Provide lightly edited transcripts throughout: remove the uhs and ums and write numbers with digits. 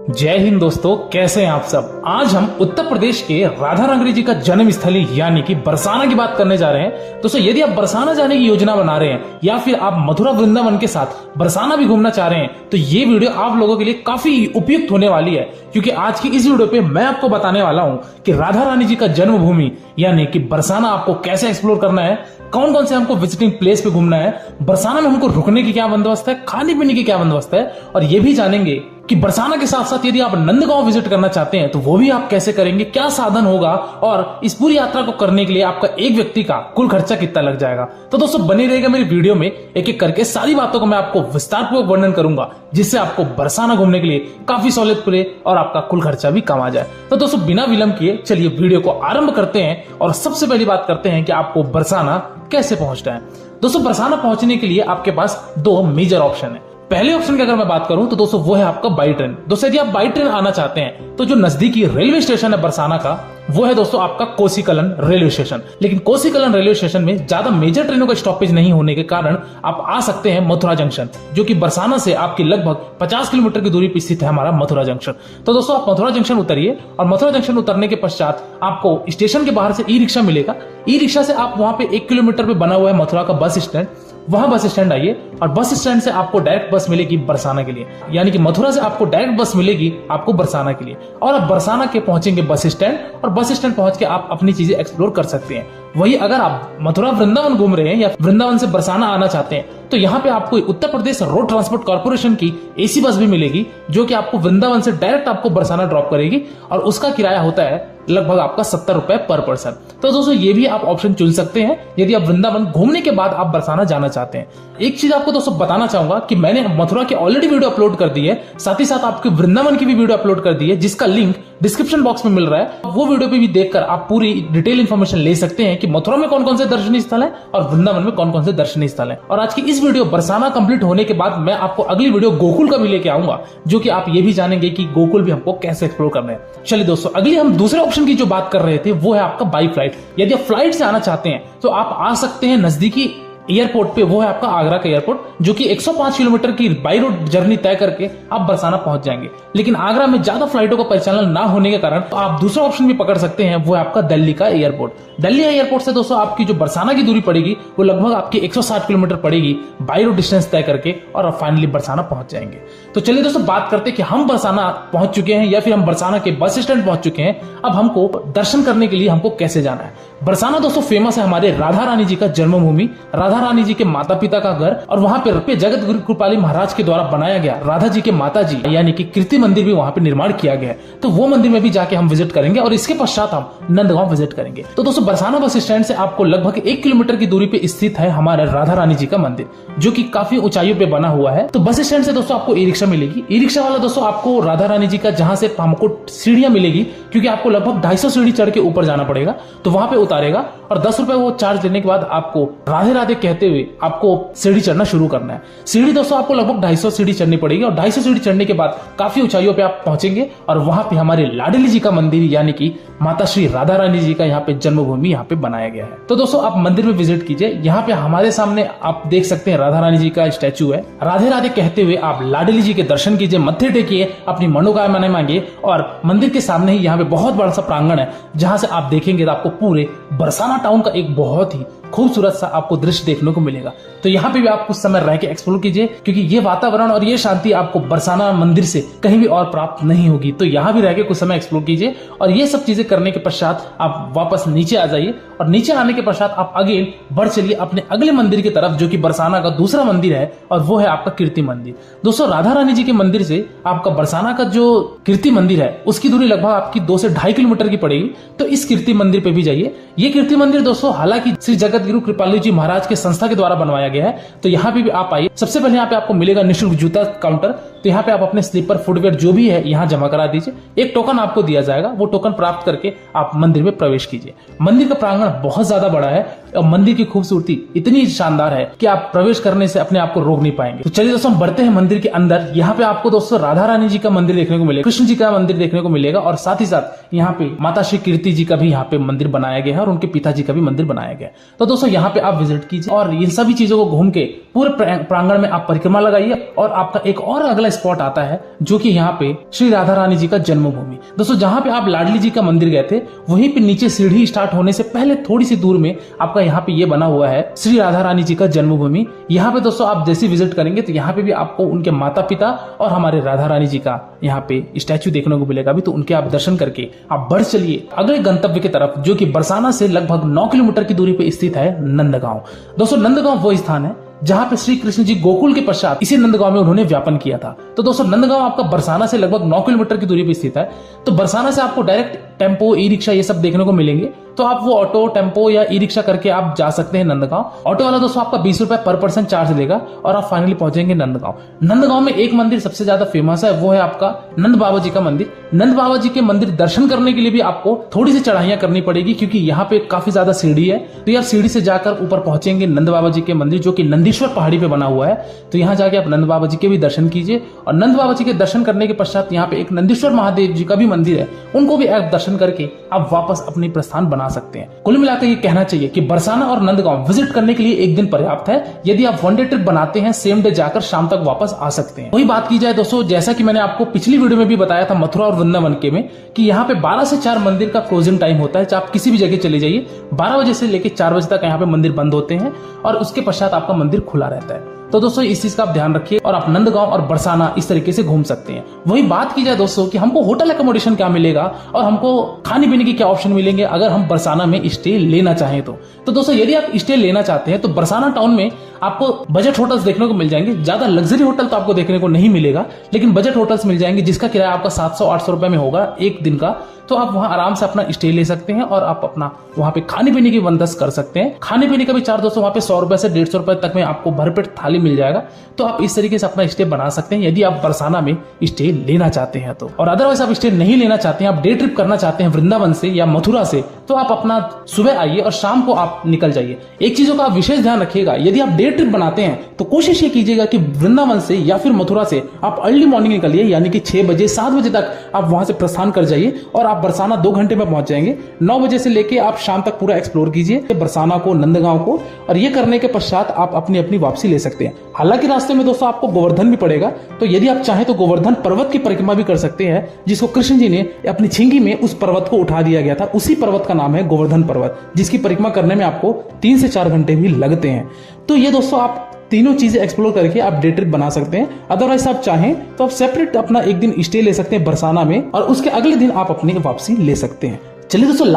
जय हिंद दोस्तों, कैसे हैं आप सब। आज हम उत्तर प्रदेश के राधा रानी जी का जन्म स्थली यानी कि बरसाना की बात करने जा रहे हैं। दोस्तों, यदि आप बरसाना जाने की योजना बना रहे हैं या फिर आप मथुरा वृंदावन के साथ बरसाना भी घूमना चाह रहे हैं तो ये वीडियो आप लोगों के लिए काफी उपयुक्त होने वाली है, क्योंकि आज की इस वीडियो पे मैं आपको बताने वाला हूँ कि राधा रानी जी का जन्मभूमि यानी कि बरसाना आपको कैसे एक्सप्लोर करना है, कौन कौन से हमको विजिटिंग प्लेस पे घूमना है, बरसाना में हमको रुकने की क्या बंदोबस्त है, खाने पीने की क्या बंदोबस्त है, और ये भी जानेंगे कि बरसाना के साथ साथ यदि आप नंदगांव विजिट करना चाहते हैं तो वो भी आप कैसे करेंगे, क्या साधन होगा, और इस पूरी यात्रा को करने के लिए आपका एक व्यक्ति का कुल खर्चा कितना लग जाएगा। तो दोस्तों बने रहेगा मेरी वीडियो में, एक एक करके सारी बातों को मैं आपको विस्तारपूर्वक वर्णन करूंगा, जिससे आपको बरसाना घूमने के लिए काफी सहूलियत मिले और आपका कुल खर्चा भी कम आ जाए। तो दोस्तों बिना विलंब किए चलिए वीडियो को आरंभ करते हैं और सबसे पहली बात करते हैं कि आपको बरसाना कैसे पहुंचना है। दोस्तों बरसाना पहुंचने के लिए आपके पास दो मेजर ऑप्शन है। पहले ऑप्शन की अगर मैं बात करूं तो दोस्तों वो है आपका बाई ट्रेन। दोस्तों यदि आप बाई ट्रेन आना चाहते हैं तो जो नजदीकी रेलवे स्टेशन है बरसाना का वो है दोस्तों आपका कोसीकलन रेलवे स्टेशन। लेकिन कोसीकलन रेलवे स्टेशन में ज्यादा मेजर ट्रेनों का स्टॉपेज नहीं होने के कारण आप आ सकते हैं मथुरा जंक्शन, जो कि बरसाना से आपकी लगभग 50 किलोमीटर की दूरी पर स्थित है हमारा मथुरा जंक्शन। तो दोस्तों आप मथुरा जंक्शन उतरिए और मथुरा जंक्शन उतरने के पश्चात आपको स्टेशन के बाहर से ई रिक्शा मिलेगा। ई रिक्शा से आप वहां पे 1 किलोमीटर पे बना हुआ है मथुरा का बस स्टैंड, वहां बस स्टैंड आइए और बस स्टैंड से आपको डायरेक्ट बस मिलेगी बरसाना के लिए, यानी कि मथुरा से आपको डायरेक्ट बस मिलेगी आपको बरसाना के लिए, और आप बरसाना के पहुंचेंगे बस स्टैंड, और बस स्टैंड पहुंच के आप अपनी चीजें एक्सप्लोर कर सकते हैं। वही अगर आप मथुरा वृंदावन घूम रहे हैं या वृंदावन से बरसाना आना चाहते हैं तो यहाँ पे आपको Uttar Pradesh road transport corporation की एसी बस भी मिलेगी, जो कि आपको वृंदावन से डायरेक्ट आपको बरसाना ड्रॉप करेगी, और उसका किराया होता है लगभग आपका 70 रुपए पर पर्सन। तो दोस्तों ये भी आप ऑप्शन चुन सकते हैं यदि आप वृंदावन घूमने के बाद आप बरसाना जाना चाहते हैं। एक चीज आपको दोस्तों बताना चाहूंगा कि मैंने मथुरा की ऑलरेडी वीडियो अपलोड कर दी है, साथ ही साथ आपके वृंदावन की भी वीडियो अपलोड कर दी है, जिसका लिंक डिस्क्रिप्शन बॉक्स में मिल रहा है। वो वीडियो पे भी देखकर आप पूरी डिटेल इन्फॉर्मेशन ले सकते हैं कि मथुरा में कौन कौन से दर्शनीय स्थल है और वृंदावन में कौन कौन से दर्शनीय स्थल है। और आज की इस वीडियो बरसाना कंप्लीट होने के बाद मैं आपको अगली वीडियो गोकुल का भी लेके आऊंगा, जो कि आप ये भी जानेंगे कि गोकुल भी हमको कैसे एक्सप्लोर करना है। चलिए दोस्तों अगली हम दूसरे ऑप्शन की जो बात कर रहे थे वो है आपका बाई फ्लाइट। यदि आप फ्लाइट से आना चाहते हैं तो आप आ सकते हैं नजदीकी एयरपोर्ट पे, वो है आपका आगरा का एयरपोर्ट, जो कि 105 किलोमीटर की बाई रोड जर्नी तय करके आप बरसाना पहुंच जाएंगे। लेकिन आगरा में ज्यादा फ्लाइटों का परिचालन ना होने के कारण तो आप दूसरा ऑप्शन भी पकड़ सकते हैं, वो है आपका दिल्ली का एयरपोर्ट। दिल्ली एयरपोर्ट से दोस्तों आपकी जो बरसाना की दूरी पड़ेगी वो लगभग आपकी 160 किलोमीटर पड़ेगी बाई रोड डिस्टेंस तय करके, और आप फाइनली बरसाना पहुंच जाएंगे। तो चलिए दोस्तों बात करते हैं कि हम बरसाना पहुंच चुके हैं या फिर हम बरसाना के बस स्टैंड पहुंच चुके हैं, अब हमको दर्शन करने के लिए हमको कैसे जाना है। बरसाना दोस्तों फेमस है हमारे राधा रानी जी का जन्मभूमि, राधा रानी जी के माता पिता का घर, और वहां पे जगत गुरु कृपाली महाराज के द्वारा बनाया गया राधा जी के माता जी यानी कि कीर्ति मंदिर भी वहां पे निर्माण किया गया है। तो वो मंदिर में भी जाके हम विजिट करेंगे और इसके पश्चात हम नंदगांव विजिट करेंगे। तो दोस्तों बरसाना बस स्टैंड से आपको लगभग 1 किलोमीटर की दूरी पे स्थित है हमारा राधा रानी जी का मंदिर, जो कि काफी ऊंचाइयों पे बना हुआ है। तो बस स्टैंड से दोस्तों आपको ई रिक्शा मिलेगी। ई रिक्शा वाला दोस्तों आपको राधा रानी जी का जहां से हमको सीढ़ियां मिलेगी, क्योंकि आपको लगभग 250 सीढ़ी चढ़ के ऊपर जाना पड़ेगा, तो वहां पे उतारेगा और 10 रुपए वो चार्ज लेने के बाद आपको राधे राधे कहते हुए आपको सीढ़ी चढ़ना शुरू करना है। सीढ़ी दोस्तों आपको लगभग 250 सीढ़ी चढ़नी पड़ेगी, और 250 सीढ़ी चढ़ने के बाद काफी ऊंचाइयों पे आप पहुंचेंगे और वहां पे हमारे लाडली जी का मंदिर यानी कि माता श्री राधा रानी जी का यहाँ पे जन्मभूमि यहाँ पे बनाया गया है। तो दोस्तों आप मंदिर में विजिट कीजिए। यहाँ पे हमारे सामने आप देख सकते हैं राधा रानी जी का स्टैचू है। राधे राधे कहते हुए आप लाडली जी के दर्शन कीजिए, मत्थे टेकिए, अपनी मनोकामनाएं मांगिए, और मंदिर के सामने ही यहाँ पे बहुत बड़ा सा प्रांगण है, जहां से आप देखेंगे तो आपको पूरे बरसाना टाउन का एक बहुत ही खूबसूरत सा आपको दृश्य देखने को मिलेगा। तो यहाँ पे भी आप कुछ समय रह के एक्सप्लोर कीजिए, क्योंकि ये वातावरण और ये शांति आपको बरसाना मंदिर से कहीं भी और प्राप्त नहीं होगी। तो यहाँ भी रह के कुछ समय एक्सप्लोर कीजिए, और ये सब चीजें करने के पश्चात आप वापस नीचे आ जाइए, और नीचे आने के पश्चात आप अगेन बढ़ चलिए अपने अगले मंदिर की तरफ, जो कि बरसाना का दूसरा मंदिर है, और वो है आपका कीर्ति मंदिर। दोस्तों राधा रानी जी के मंदिर से आपका बरसाना का जो कीर्ति मंदिर है उसकी दूरी लगभग आपकी 2 से 2.5 किलोमीटर की पड़ेगी। तो इस कीर्ति मंदिर पे भी जाइए। ये कीर्ति मंदिर दोस्तों हालांकि श्री जगत गुरु कृपाली जी महाराज के संस्था के द्वारा बनवाया गया है। तो यहाँ पे भी आप आइए। सबसे पहले यहाँ पे आपको मिलेगा निःशुल्क जूता काउंटर, तो यहाँ पे आप अपने स्लीपर फुटवेयर जो भी है यहाँ जमा करा दीजिए। एक टोकन आपको दिया जाएगा, वो टोकन प्राप्त करके आप मंदिर में प्रवेश कीजिए। मंदिर का प्रांगण बहुत ज्यादा बड़ा है और मंदिर की खूबसूरती इतनी शानदार है कि आप प्रवेश करने से अपने आप को रोक नहीं पाएंगे। तो चलिए दोस्तों हम बढ़ते हैं मंदिर के अंदर। यहाँ पे आपको दोस्तों राधा रानी जी का मंदिर देखने को मिलेगा, कृष्ण जी का मंदिर देखने को मिलेगा, और साथ ही साथ यहाँ पे माता श्री कीर्ति जी का भी यहाँ पे मंदिर बनाया गया है, और उनके पिताजी का भी मंदिर बनाया गया है। तो दोस्तों यहाँ पे आप विजिट कीजिए और इन सभी चीजों को घूम के पूरे प्रांगण में आप परिक्रमा लगाइए, और आपका एक और अगला स्पॉट आता है जो कि यहाँ पे श्री राधा रानी जी का जन्मभूमि। दोस्तों जहाँ पे आप लाडली जी का मंदिर गए थे वहीं पे नीचे सीढ़ी स्टार्ट होने से पहले थोड़ी सी दूर में आपका यहाँ पे ये बना हुआ है श्री राधा रानी जी का जन्मभूमि। यहाँ पे दोस्तों आप जैसे विजिट करेंगे तो यहाँ पे भी आपको उनके माता पिता और हमारे राधा रानी जी का यहाँ पे स्टैचू देखने को मिलेगा भी, तो उनके आप दर्शन करके आप बढ़ चलिए अगले गंतव्य की तरफ जो कि बरसाना से लगभग 9 किलोमीटर की दूरी पे स्थित है नंदगांव। दोस्तों नंदगांव वो स्थान है जहां पे श्री कृष्ण जी गोकुल के पश्चात इसी नंदगांव में उन्होंने व्यापन किया था। तो दोस्तों नंदगांव आपका बरसाना से लगभग 9 किलोमीटर की दूरी पर स्थित है। तो बरसाना से आपको डायरेक्ट टेम्पो ई रिक्शा ये सब देखने को मिलेंगे, तो आप वो ऑटो टेम्पो या ई रिक्शा करके आप जा सकते हैं नंदगांव। ऑटो वाला दोस्तों आपका 20 रुपए पर पर्सन चार्ज लेगा और आप फाइनली पहुंचेंगे नंदगांव। नंदगांव में एक मंदिर सबसे ज्यादा फेमस है, वो है आपका नंद बाबा जी का मंदिर। नंद बाबा जी के मंदिर दर्शन करने के लिए भी आपको थोड़ी सी चढ़ाइयां करनी पड़ेगी क्योंकि यहाँ पे काफी ज्यादा सीढ़ी है। तो यार सीढ़ी से जाकर ऊपर पहुंचेंगे नंद बाबा जी के मंदिर जो कि नंदीश्वर पहाड़ी पे बना हुआ है। तो यहाँ जाके आप नंद बाबा जी के भी दर्शन कीजिए और नंद बाबा जी के दर्शन करने के पश्चात यहाँ पे एक नंदीश्वर महादेव जी का भी मंदिर है, उनको भी आप दर्शन करके आप वापस अपनी प्रस्थान बना सकते हैं। कुल मिलाकर ये कहना चाहिए कि बरसाना और नंदगांव विजिट करने के लिए एक दिन पर्याप्त है। यदि आप वन डे ट्रिप बनाते हैं सेम डे जाकर शाम तक वापस आ सकते हैं। वही बात की जाए दोस्तों, जैसा कि मैंने आपको पिछली वीडियो में भी बताया था मथुरा और वृंदावन के में कि यहाँ पे 12 से 4 मंदिर का क्लोजिंग टाइम होता है। चाहे आप किसी भी जगह चले जाइए 12 बजे से लेकर 4 बजे तक यहाँ पे मंदिर बंद होते हैं और उसके पश्चात आपका मंदिर खुला रहता है। तो दोस्तों इस चीज का आप ध्यान रखिए और आप नंदगांव और बरसाना इस तरीके से घूम सकते हैं। वही बात की जाए दोस्तों कि हमको होटल एकोमोडेशन क्या मिलेगा और हमको खाने पीने के क्या ऑप्शन मिलेंगे अगर हम बरसाना में स्टे लेना चाहें तो दोस्तों यदि आप स्टे लेना चाहते हैं तो बरसाना टाउन में आपको बजट होटल्स देखने को मिल जाएंगे। ज्यादा लग्जरी होटल तो आपको देखने को नहीं मिलेगा, लेकिन बजट होटल्स मिल जाएंगे जिसका किराया आपका 700-800 रुपए में होगा एक दिन का। तो आप वहां आराम से अपना स्टे ले सकते हैं और आप अपना वहां पे खाने पीने की बंदोबस्त कर सकते हैं। खाने पीने का भी चार्ज दोस्तों वहां पे 100 रुपए से 150 रुपए तक में आपको भरपेट थाली मिल जाएगा। तो आप इस तरीके से अपना स्टे बना सकते हैं यदि आप बरसाना में स्टे लेना चाहते हैं तो। और अदरवाइज आप स्टे नहीं लेना चाहते हैं, आप डे ट्रिप करना चाहते हैं वृंदावन से या मथुरा से, तो आप अपना सुबह आइए और शाम को आप निकल जाइए। एक चीजों का आप विशेष ध्यान रखिएगा, यदि आप डे ट्रिप बनाते हैं तो कोशिश ये कीजिएगा कि वृंदावन से या फिर मथुरा से आप अर्ली मॉर्निंग निकलिए, यानी कि 6 बजे 7 बजे तक आप वहां से प्रस्थान कर जाइए और आप बरसाना 2 घंटे में पहुंच जाएंगे। 9 बजे से लेके आप शाम तक पूरा एक्सप्लोर कीजिए बरसाना को, नंदगांव को, और ये करने के पश्चात आप अपनी अपनी वापसी ले सकते हैं। हालांकि रास्ते में दोस्तों आपको गोवर्धन भी पड़ेगा, तो यदि आप चाहें तो गोवर्धन पर्वत की परिक्रमा भी कर सकते हैं, जिसको कृष्ण जी ने अपनी छिंगी में उस पर्वत को उठा दिया गया था। उसी पर्वत का नाम है गोवर्धन पर्वत, जिसकी परिक्रमा करने में आपको 3 से 4 घंटे भी लगते हैं। तो ये दोस्तों आप तीनों चीजें एक्सप्लोर करके आप डे ट्रिप बना सकते हैं। अदरवाइज आप चाहें तो आप सेपरेट अपना एक दिन स्टे ले सकते हैं बरसाना में और उसके अगले दिन आप अपनी वापसी ले सकते हैं। चलिए दोस्तों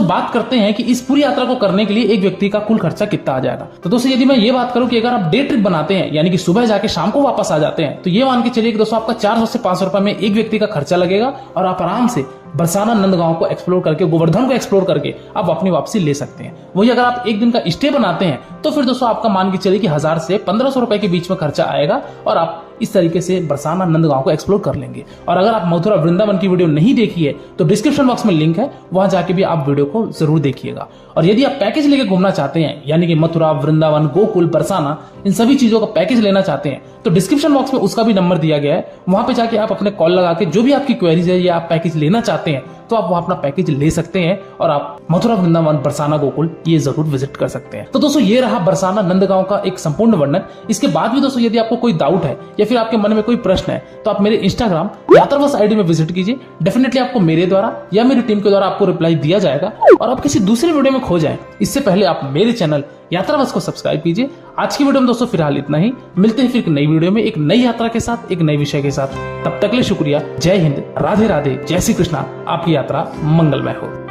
बात करते हैं कि इस पूरी यात्रा को करने के लिए एक व्यक्ति का कुल खर्चा कितना आ जाएगा। तो दोस्तों यदि मैं ये बात करूं कि अगर आप डे ट्रिप बनाते हैं यानी कि सुबह जाके शाम को वापस आ जाते हैं, तो ये मान के चलिए कि दोस्तों आपका 400 से 500 रुपए में एक व्यक्ति का खर्चा लगेगा और आप आराम से बरसाना नंदगांव को एक्सप्लोर करके, गोवर्धन को एक्सप्लोर करके आप अपनी वापसी ले सकते हैं। वही अगर आप एक दिन का स्टे बनाते हैं तो फिर दोस्तों आपका मान के चलिए कि 1000 से 1500 रुपए के बीच में खर्चा आएगा और आप इस तरीके से बरसाना नंदगांव को एक्सप्लोर कर लेंगे। और अगर आप मथुरा वृंदावन की वीडियो नहीं देखी है तो डिस्क्रिप्शन बॉक्स में लिंक है, वहां जाके भी आप वीडियो को जरूर देखिएगा। और यदि आप पैकेज लेके घूमना चाहते हैं यानी कि मथुरा, वृंदावन, गोकुल, बरसाना, इन सभी चीजों का पैकेज लेना चाहते हैं तो डिस्क्रिप्शन बॉक्स में उसका भी नंबर दिया गया है, वहां पे जाके आप अपने कॉल लगा के जो भी आपकी क्वेरीज है या आप पैकेज लेना चाहते हैं तो आप वहां अपना पैकेज ले सकते हैं और आप मथुरा, वृंदावन, बरसाना, गोकुल ये जरूर विजिट कर सकते हैं। तो दोस्तों ये रहा बरसाना नंदगांव का एक संपूर्ण वर्णन। इसके बाद भी दोस्तों यदि आपको कोई डाउट है या फिर आपके मन में कोई प्रश्न है तो आप मेरे इंस्टाग्राम यात्रावश आईडी में विजिट कीजिए। डेफिनेटली आपको मेरे द्वारा या मेरी टीम के द्वारा आपको रिप्लाई दिया जाएगा। और आप किसी दूसरे वीडियो में खो जाएं इससे पहले आप मेरे चैनल यात्रावश को सब्सक्राइब कीजिए। आज की वीडियो में दोस्तों फिलहाल इतना ही, मिलते हैं फिर एक नई वीडियो में एक नई यात्रा के साथ, एक नए विषय के साथ। तब तक के लिए शुक्रिया। जय हिंद, राधे राधे, जय श्री कृष्णा। आपकी यात्रा मंगलमय हो।